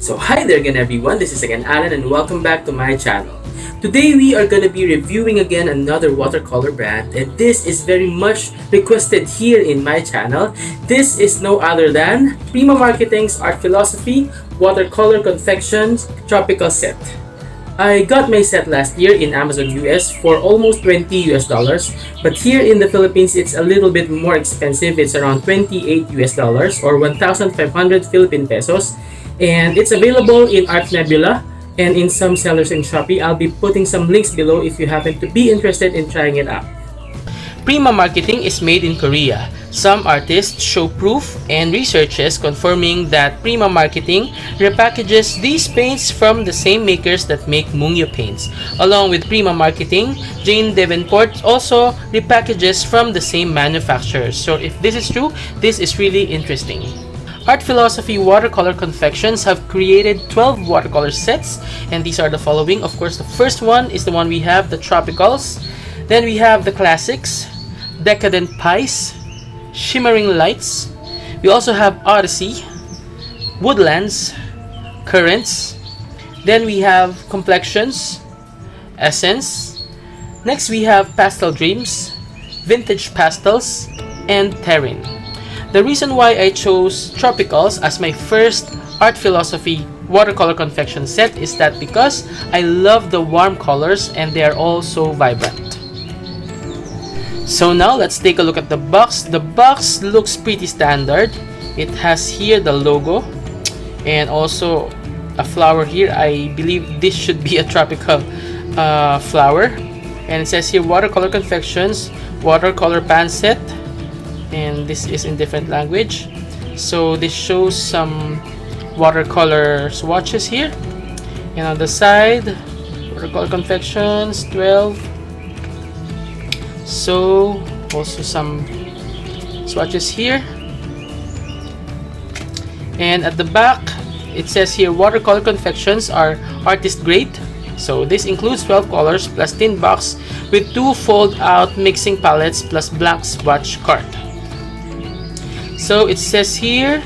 So hi there again everyone, this is again Alan and welcome back to my channel. Today we are going to be reviewing again another watercolor brand, and this is very much requested here in my channel. This is no other than Prima Marketing's Art Philosophy Watercolor Confections Tropical Set. I got my set last year in Amazon US for almost $20 US, but here in the Philippines it's a little bit more expensive. It's around $28 or 1,500 Philippine pesos, and it's available in Art Nebula and in some sellers in Shopee. I'll be putting some links below if you happen to be interested in trying it out. Prima Marketing is made in Korea. Some artists show proof and researches confirming that Prima Marketing repackages these paints from the same makers that make Mungyo paints. Along with Prima Marketing, Jane Davenport also repackages from the same manufacturers. So if this is true, this is really interesting. Art Philosophy Watercolor Confections have created 12 watercolor sets, and these are the following. Of course, the first one is the one we have, the Tropicals. Then we have the Classics, Decadent Pies, Shimmering Lights. We also have Odyssey, Woodlands, Currents. Then we have Complexions, Essence. Next we have Pastel Dreams, Vintage Pastels, and Terrain. The reason why I chose Tropicals as my first Art Philosophy watercolor confection set is that because I love the warm colors and they are all so vibrant. So now let's take a look at the box. The box looks pretty standard. It has here the logo and also a flower here. I believe this should be a tropical flower. And it says here Watercolor Confections Watercolor Pan Set, and this is in different language. So this shows some watercolor swatches here, and on the side Watercolor Confections 12. So also some swatches here, and at the back it says here Watercolor Confections are artist grade. So this includes 12 colors plus tin box with 2 fold out mixing palettes plus blank swatch card. So it says here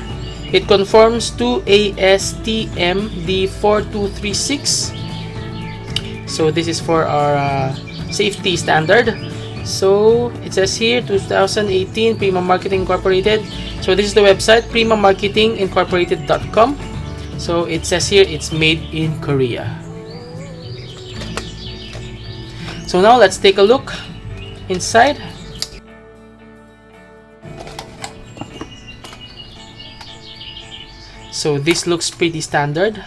it conforms to ASTM D4236. So this is for our safety standard. So it says here 2018 Prima Marketing Incorporated. So this is the website, primamarketingincorporated.com. So it says here it's made in Korea. So now let's take a look inside. So this looks pretty standard.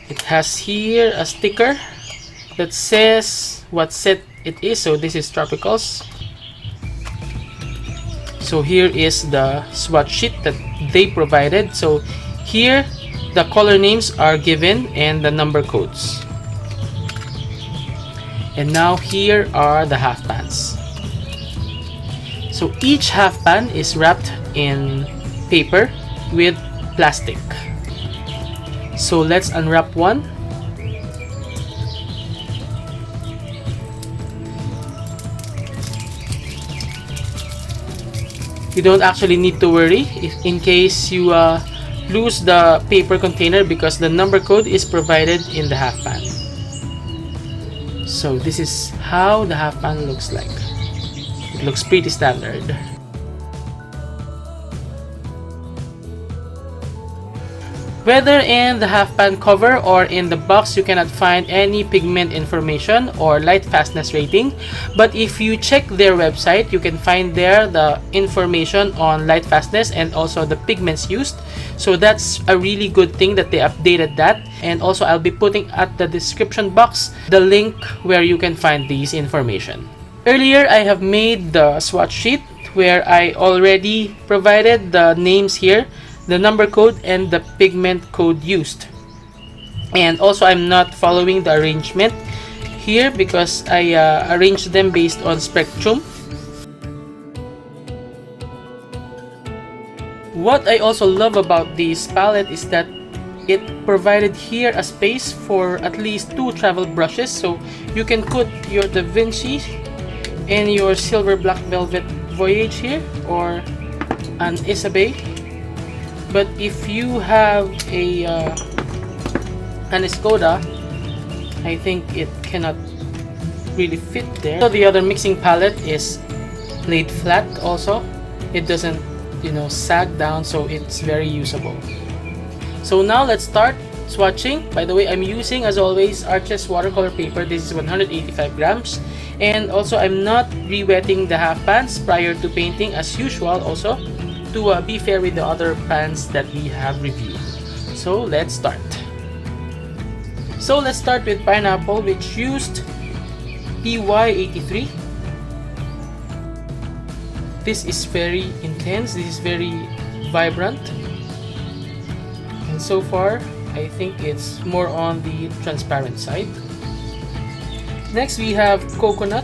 It has here a sticker that says what set it is. So this is Tropicals. So here is the swatch sheet that they provided. So here the color names are given and the number codes. And now here are the half pans. So each half pan is wrapped in paper with plastic. So let's unwrap one. You don't actually need to worry if in case you lose the paper container, because the number code is provided in the half pan. So this is how the half pan looks like. It looks pretty standard. Whether in the half pan cover or in the box, you cannot find any pigment information or light fastness rating. But if you check their website, you can find there the information on light fastness and also the pigments used. So that's a really good thing that they updated that. And also I'll be putting at the description box the link where you can find these information. Earlier I have made the swatch sheet where I already provided the names here, the number code and the pigment code used. And also I'm not following the arrangement here because I arranged them based on spectrum. What I also love about this palette is that it provided here a space for at least 2 travel brushes, so you can put your Da Vinci and your Silver Black Velvet Voyage here, or an Isabey. But if you have an Skoda, I think it cannot really fit there. So the other mixing palette is laid flat also. It doesn't, sag down, so it's very usable. So now let's start swatching. By the way, I'm using, as always, Arches watercolor paper. This is 185 grams. And also, I'm not re-wetting the half pans prior to painting as usual, also to be fair with the other pans that we have reviewed. So let's start. So let's start with pineapple, which used PY83. This is very intense. This is very vibrant. And so far, I think it's more on the transparent side. Next, we have coconut.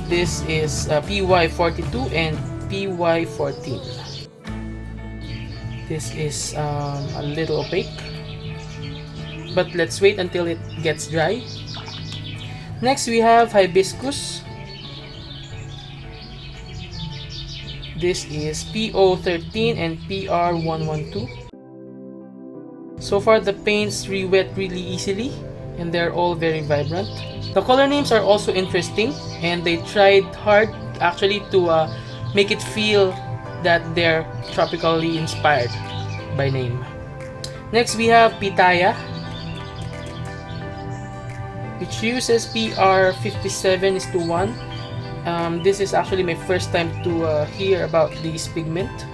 This is PY42 and PY14. This is a little opaque, but let's wait until it gets dry. Next, we have hibiscus. This is PO13 and PR112. So far, the paints re-wet really easily, and they're all very vibrant. The color names are also interesting, and they tried hard actually to make it feel that they're tropically inspired by name. Next, we have pitaya, which uses PR57:1. This is actually my first time to hear about this pigment,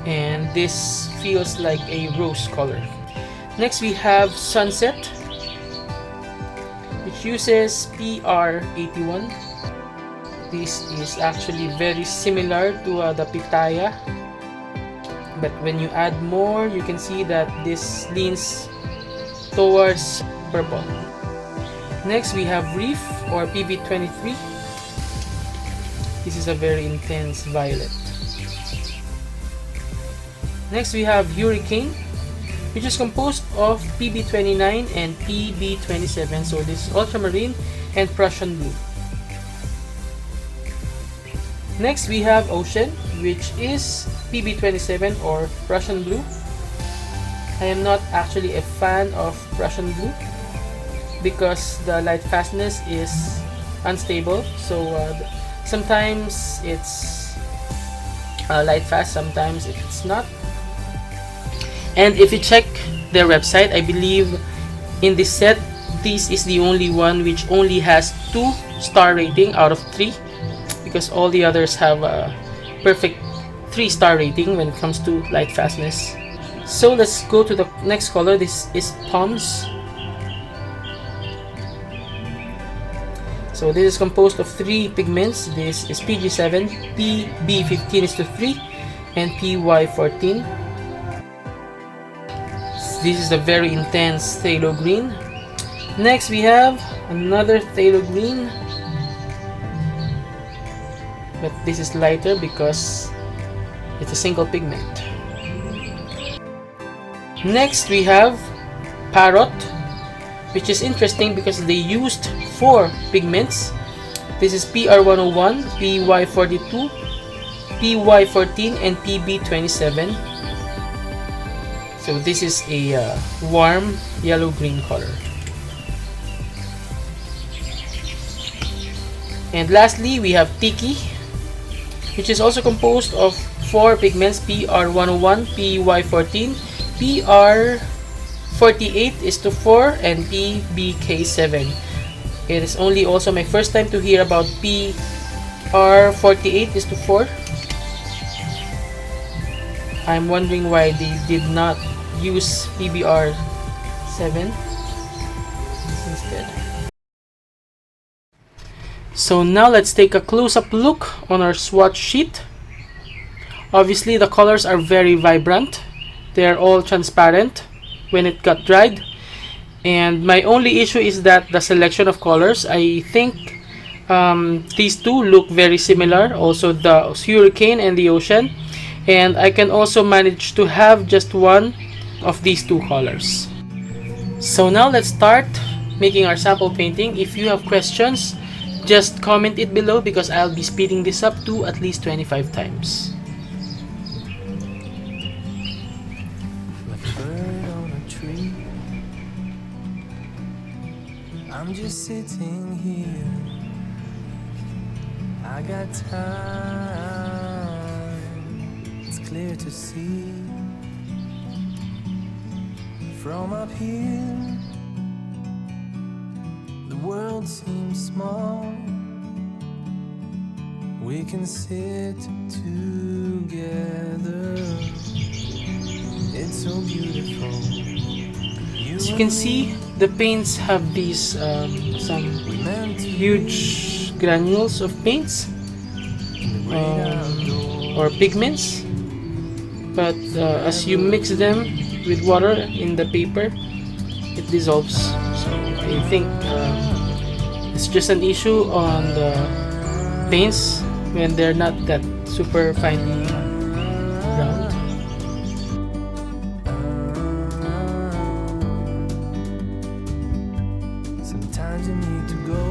and this feels like a rose color. Next, we have sunset, which uses PR81. This is actually very similar to the pitaya, but when you add more, you can see that this leans towards purple. Next, we have reef or PB23. This is a very intense violet. Next, we have hurricane, which is composed of PB29 and PB27. So this is ultramarine and Prussian blue. Next, we have ocean, which is PB27 or Prussian blue. I am not actually a fan of Prussian blue because the light fastness is unstable. So sometimes it's light fast, sometimes it's not. And if you check their website, I believe in this set, this is the only one which only has 2-star rating out of 3, because all the others have a perfect 3-star rating when it comes to light fastness. So let's go to the next color. This is palms. So this is composed of 3 pigments. This is PG7, PB15:3, and PY14. This is a very intense phthalo green. Next, we have another phthalo green, but this is lighter because it's a single pigment. Next, we have parrot, which is interesting because they used 4 pigments. This is PR101, PY42, PY14, and PB27. So this is a warm yellow-green color. And lastly, we have tiki, which is also composed of 4 pigments: PR101, PY14, PR48:4, and PBK7. It is only also my first time to hear about PR48:4. I'm wondering why they did not use PBR7 instead. So now let's take a close-up look on our swatch sheet. Obviously, the colors are very vibrant. They're all transparent when it got dried. And my only issue is that the selection of colors. I think these two look very similar. Also the hurricane and the ocean. And I can also manage to have just one of these 2 colors. So now let's start making our sample painting. If you have questions, just comment it below because I'll be speeding this up to at least 25 times. I'm just sitting here. I got time. It's clear to see from up here. The world seems small. We can sit together. It's so beautiful. As you can see, the paints have these some huge granules of paints or pigments, but as you mix them with water in the paper, it dissolves. So I think it's just an issue on the paints when they're not that super finely ground. Sometimes you need to go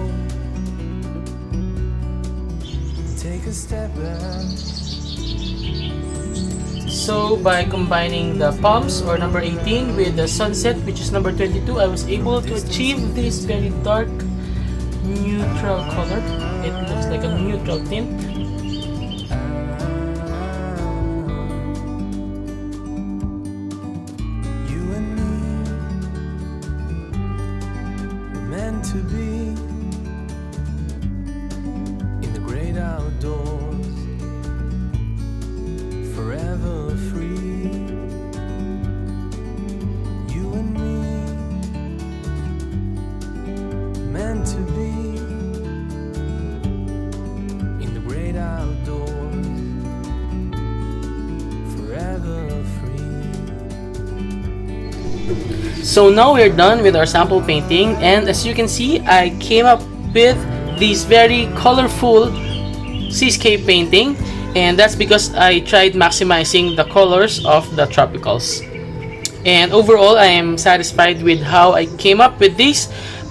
take a step back. So by combining the palms or number 18 with the sunset, which is number 22, I was able to achieve this very dark neutral color. It looks like a neutral tint. You and me were meant to be in the great outdoors, forever free. You and me meant to be in the great outdoors, forever free. So now we're done with our sample painting, and as you can see, I came up with this very colorful seascape painting, and that's because I tried maximizing the colors of the tropicals. And overall, I am satisfied with how I came up with this,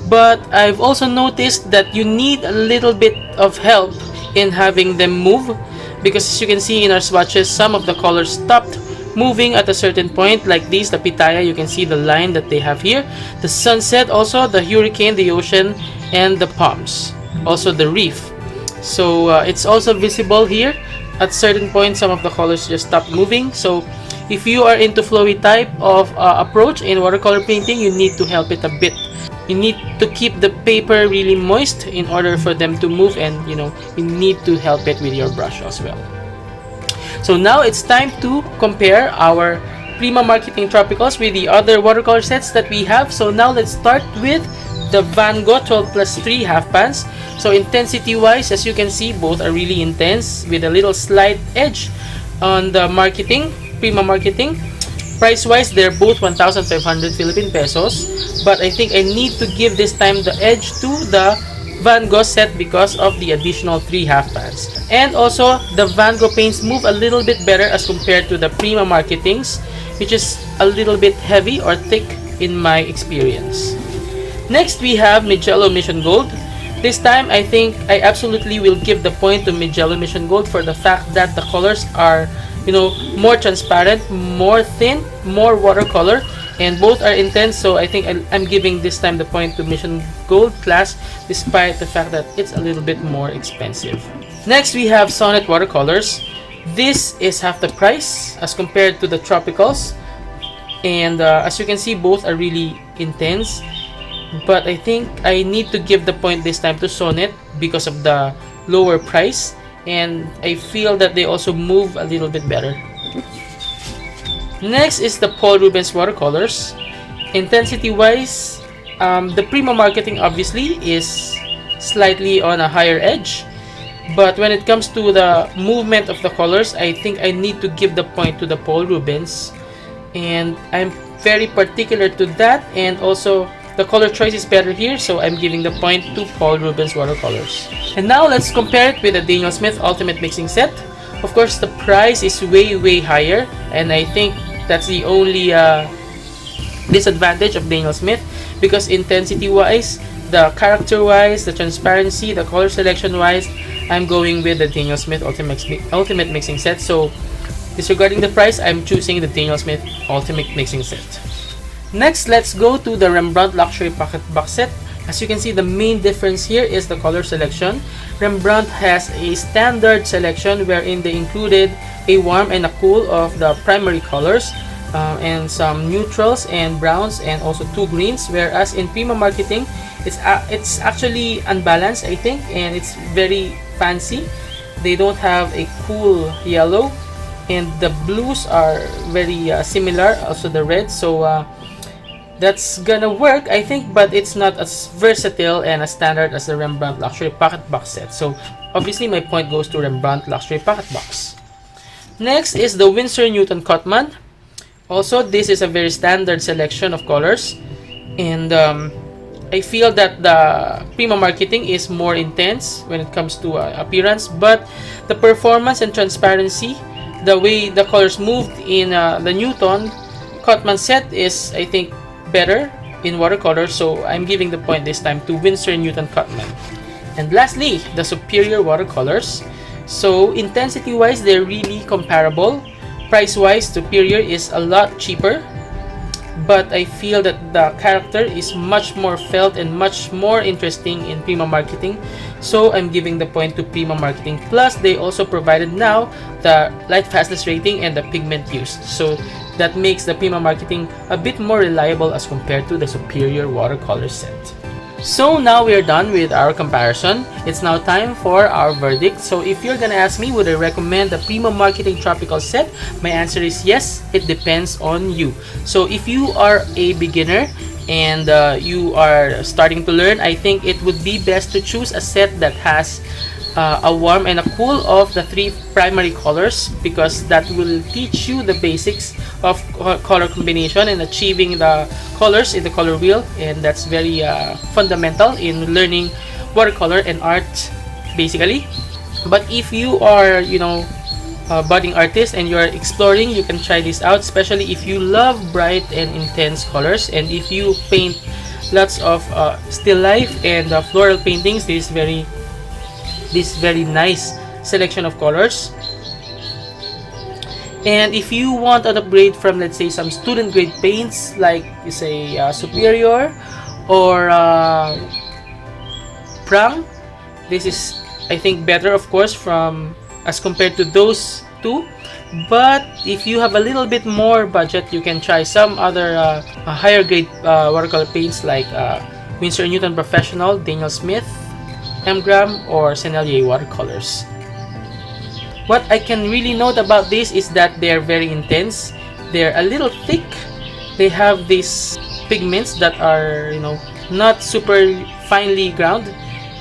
but I've also noticed that you need a little bit of help in having them move, because as you can see in our swatches, some of the colors stopped moving at a certain point, like these, the pitaya. You can see the line that they have here, the sunset, also the hurricane, the ocean, and the palms, also the reef. So it's also visible here. At certain points, some of the colors just stop moving. So if you are into flowy type of approach in watercolor painting, you need to help it a bit. You need to keep the paper really moist in order for them to move, and you need to help it with your brush as well. So now it's time to compare our Prima Marketing Tropicals with the other watercolor sets that we have. So now let's start with the Van Gogh 12+3 half pans. So intensity wise, as you can see, both are really intense with a little slight edge on the Prima Marketing. Price wise, they're both 1,500 Philippine pesos, but I think I need to give this time the edge to the Van Gogh set because of the additional 3 half pans. And also, the Van Gogh paints move a little bit better as compared to the Prima Marketings, which is a little bit heavy or thick in my experience. Next, we have Mijello Mission Gold. This time, I think I absolutely will give the point to Mijello Mission Gold for the fact that the colors are, more transparent, more thin, more watercolor, and both are intense. So I think I'm giving this time the point to Mission Gold class, despite the fact that it's a little bit more expensive. Next, we have Sonnet watercolors. This is half the price as compared to the tropicals, and as you can see, both are really intense. But I think I need to give the point this time to Sonnet because of the lower price, and I feel that they also move a little bit better. Next is the Paul Rubens watercolors. Intensity wise, the Prima Marketing obviously is slightly on a higher edge, but when it comes to the movement of the colors, I think I need to give the point to the Paul Rubens, and I'm very particular to that. And also the color choice is better here, so I'm giving the point to Paul Rubens watercolors. And now let's compare it with the Daniel Smith Ultimate Mixing Set. Of course, the price is way higher, and I think that's the only disadvantage of Daniel Smith, because intensity wise, the character wise, the transparency, the color selection wise, I'm going with the Daniel Smith Ultimate Mixing Set. So disregarding the price, I'm choosing the Daniel Smith Ultimate Mixing Set. Next, let's go to the Rembrandt Luxury Pocket Box Set. As you can see, the main difference here is the color selection. Rembrandt has a standard selection wherein they included a warm and a cool of the primary colors, and some neutrals and browns, and also two greens, whereas in Prima marketing it's actually unbalanced, I think, and it's very fancy. They don't have a cool yellow, and the blues are very similar, also the red, so that's gonna work, I think, but it's not as versatile and as standard as the Rembrandt Luxury Pocket Box set. So obviously my point goes to Rembrandt Luxury Pocket Box. Next is the Winsor Newton Cotman. Also, this is a very standard selection of colors, and I feel that the Prima marketing is more intense when it comes to appearance, but the performance and transparency, the way the colors moved in the Newton Cotman set is, I think, better in watercolor, so I'm giving the point this time to Winsor Newton Cotman. And lastly, the Superior watercolors. So intensity wise, they're really comparable. Price wise, Superior is a lot cheaper, but I feel that the character is much more felt and much more interesting in Prima marketing, so I'm giving the point to Prima marketing. Plus they also provided now the light fastness rating and the pigment used, so that makes the Prima marketing a bit more reliable as compared to the Superior watercolor set. So now we are done with our comparison. It's now time for our verdict. So if you're gonna ask me, would I recommend the Prima marketing tropical set? My answer is yes. It depends on you. So if you are a beginner and you are starting to learn, I think it would be best to choose a set that has a warm and a cool of the three primary colors, because that will teach you the basics of color combination and achieving the colors in the color wheel, and that's very fundamental in learning watercolor and art basically. But if you are, you know, a budding artist and you're exploring, you can try this out, especially if you love bright and intense colors, and if you paint lots of still life and floral paintings. This very nice selection of colors. And if you want an upgrade from, let's say, some student grade paints like, you say, Superior or Prang, this is, I think, better, of course, from as compared to those two. But if you have a little bit more budget, you can try some other higher grade watercolor paints like Winsor Newton Professional, Daniel Smith, M-Gram, or Sennelier watercolors. What I can really note about this is that they're very intense. They're a little thick. They have these pigments that are, you know, not super finely ground,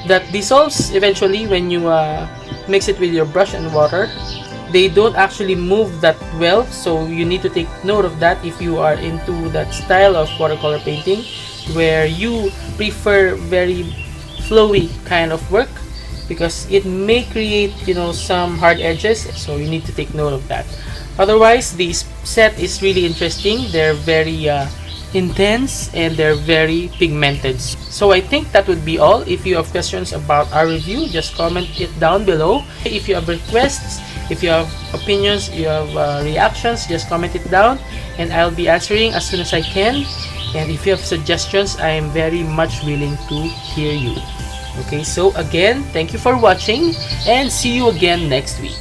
that dissolves eventually when you mix it with your brush and water. They don't actually move that well, so you need to take note of that if you are into that style of watercolor painting where you prefer very flowy kind of work, because it may create, you know, some hard edges, so you need to take note of that. Otherwise, this set is really interesting. They're very intense and they're very pigmented. So I think that would be all. If you have questions about our review, just comment it down below. If you have requests, if you have opinions, you have reactions, just comment it down and I'll be answering as soon as I can. And if you have suggestions, I am very much willing to hear you. Okay, so again, thank you for watching and see you again next week.